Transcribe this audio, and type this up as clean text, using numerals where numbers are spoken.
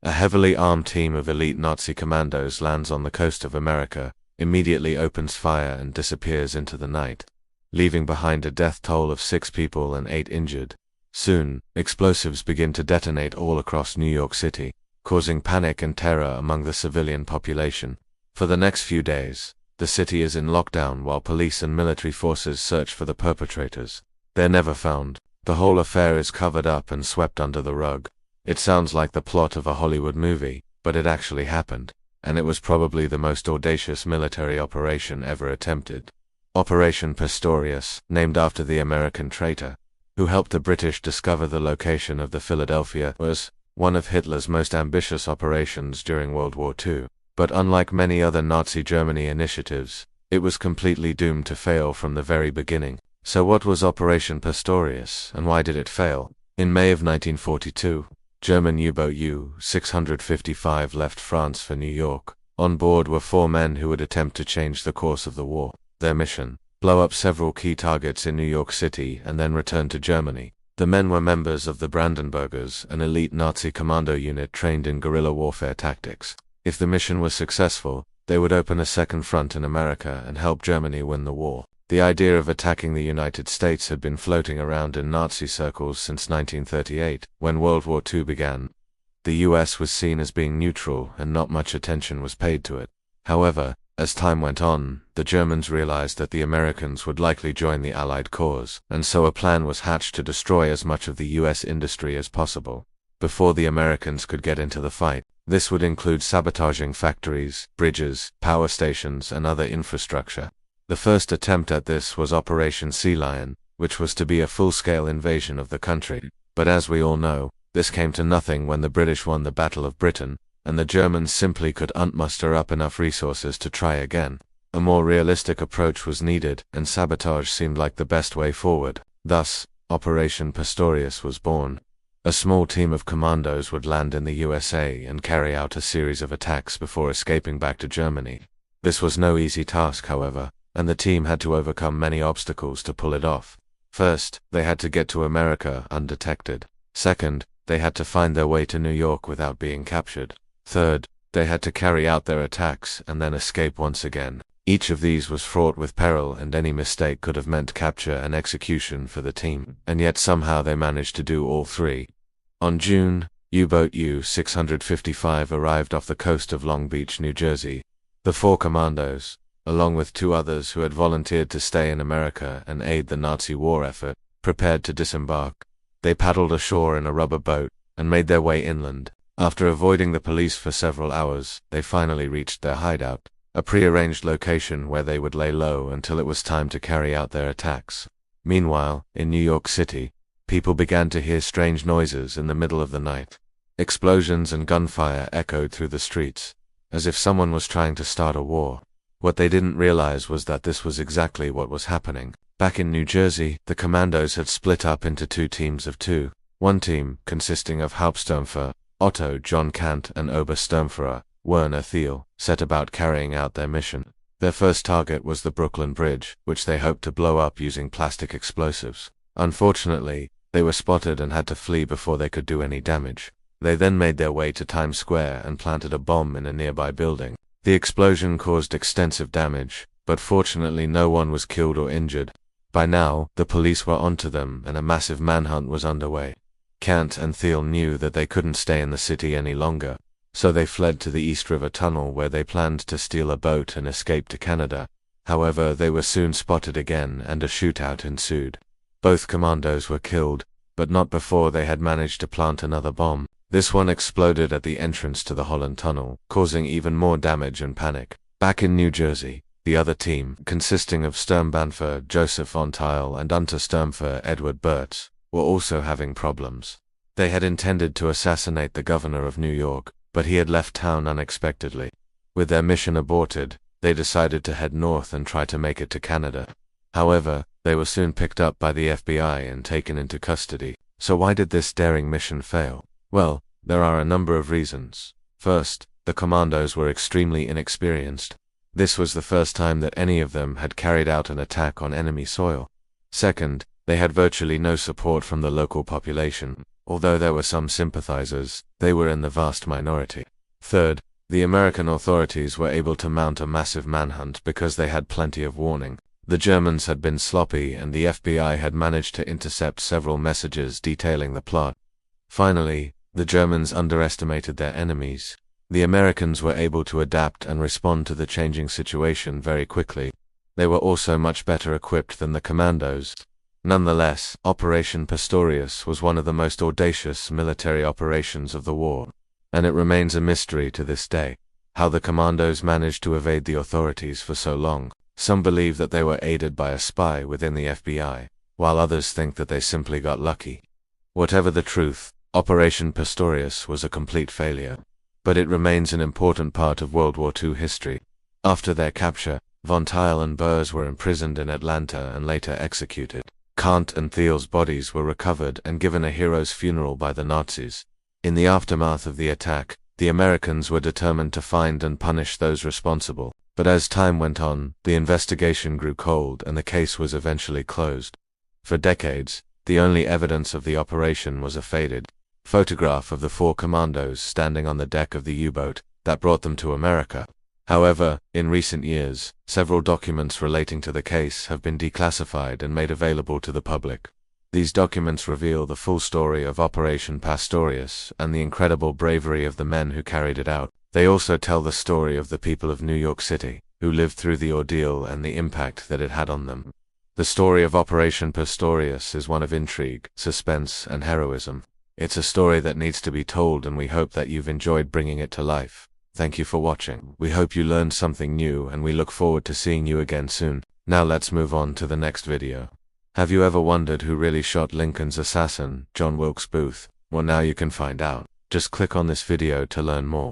A heavily armed team of elite Nazi commandos lands on the coast of America, immediately opens fire and disappears into the night, leaving behind a death toll of 6 people and 8 injured. Soon, explosives begin to detonate all across New York City, causing panic and terror among the civilian population. For the next few days, the city is in lockdown while police and military forces search for the perpetrators. They're never found. The whole affair is covered up and swept under the rug. It sounds like the plot of a Hollywood movie, but it actually happened, and it was probably the most audacious military operation ever attempted. Operation Pastorius, named after the American traitor who helped the British discover the location of the Philadelphia, was one of Hitler's most ambitious operations during World War II. But unlike many other Nazi Germany initiatives, it was completely doomed to fail from the very beginning. So what was Operation Pastorius, and why did it fail? In May of 1942, German U-boat U-655 left France for New York. On board were 4 men who would attempt to change the course of the war. Their mission: blow up several key targets in New York City and then return to Germany. The men were members of the Brandenburgers, an elite Nazi commando unit trained in guerrilla warfare tactics. If the mission was successful, they would open a second front in America and help Germany win the war. The idea of attacking the United States had been floating around in Nazi circles since 1938, when World War II began. The US was seen as being neutral and not much attention was paid to it. However, as time went on, the Germans realized that the Americans would likely join the Allied cause, and so a plan was hatched to destroy as much of the US industry as possible before the Americans could get into the fight. This would include sabotaging factories, bridges, power stations, and other infrastructure. The first attempt at this was Operation Sea Lion, which was to be a full-scale invasion of the country. But as we all know, this came to nothing when the British won the Battle of Britain, and the Germans simply couldn't muster up enough resources to try again. A more realistic approach was needed, and sabotage seemed like the best way forward. Thus, Operation Pastorius was born. A small team of commandos would land in the USA and carry out a series of attacks before escaping back to Germany. This was no easy task, however, and the team had to overcome many obstacles to pull it off. First, they had to get to America undetected. Second, they had to find their way to New York without being captured. Third, they had to carry out their attacks and then escape once again. Each of these was fraught with peril, and any mistake could have meant capture and execution for the team, and yet somehow they managed to do all 3. On June, U-boat U-655 arrived off the coast of Long Beach, New Jersey. The 4 commandos, along with 2 others who had volunteered to stay in America and aid the Nazi war effort, prepared to disembark. They paddled ashore in a rubber boat and made their way inland. After avoiding the police for several hours, they finally reached their hideout, a prearranged location where they would lay low until it was time to carry out their attacks. Meanwhile, in New York City, people began to hear strange noises in the middle of the night. Explosions and gunfire echoed through the streets, as if someone was trying to start a war. What they didn't realize was that this was exactly what was happening. Back in New Jersey, the commandos had split up into 2 teams of 2. One team, consisting of Hauptsturmführer Otto John Kant and Obersturmführer Werner Thiel, set about carrying out their mission. Their first target was the Brooklyn Bridge, which they hoped to blow up using plastic explosives. Unfortunately, they were spotted and had to flee before they could do any damage. They then made their way to Times Square and planted a bomb in a nearby building. The explosion caused extensive damage, but fortunately no one was killed or injured. By now, the police were onto them and a massive manhunt was underway. Kant and Thiel knew that they couldn't stay in the city any longer, so they fled to the East River Tunnel where they planned to steal a boat and escape to Canada. However, they were soon spotted again and a shootout ensued. Both commandos were killed, but not before they had managed to plant another bomb. This one exploded at the entrance to the Holland Tunnel, causing even more damage and panic. Back in New Jersey, the other team, consisting of Sturmbannführer Joseph von Thiel and Untersturmführer Edward Burtz, were also having problems. They had intended to assassinate the governor of New York, but he had left town unexpectedly. With their mission aborted, they decided to head north and try to make it to Canada. However, they were soon picked up by the FBI and taken into custody. So why did this daring mission fail? Well, there are a number of reasons. First, the commandos were extremely inexperienced. This was the first time that any of them had carried out an attack on enemy soil. Second, they had virtually no support from the local population. Although there were some sympathizers, they were in the vast minority. Third, the American authorities were able to mount a massive manhunt because they had plenty of warning. The Germans had been sloppy and the FBI had managed to intercept several messages detailing the plot. Finally, the Germans underestimated their enemies. The Americans were able to adapt and respond to the changing situation very quickly. They were also much better equipped than the commandos. Nonetheless, Operation Pastorius was one of the most audacious military operations of the war, and it remains a mystery to this day how the commandos managed to evade the authorities for so long. Some believe that they were aided by a spy within the FBI, while others think that they simply got lucky. Whatever the truth, Operation Pastorius was a complete failure, but it remains an important part of World War II history. After their capture, von Thiel and Burrs were imprisoned in Atlanta and later executed. Kant and Thiel's bodies were recovered and given a hero's funeral by the Nazis. In the aftermath of the attack, the Americans were determined to find and punish those responsible, but as time went on, the investigation grew cold and the case was eventually closed. For decades, the only evidence of the operation was a faded photograph of the 4 commandos standing on the deck of the U-boat that brought them to America. However, in recent years, several documents relating to the case have been declassified and made available to the public. These documents reveal the full story of Operation Pastorius and the incredible bravery of the men who carried it out. They also tell the story of the people of New York City, who lived through the ordeal and the impact that it had on them. The story of Operation Pastorius is one of intrigue, suspense, and heroism. It's a story that needs to be told, and we hope that you've enjoyed bringing it to life. Thank you for watching. We hope you learned something new, and we look forward to seeing you again soon. Now let's move on to the next video. Have you ever wondered who really shot Lincoln's assassin, John Wilkes Booth? Well, now you can find out. Just click on this video to learn more.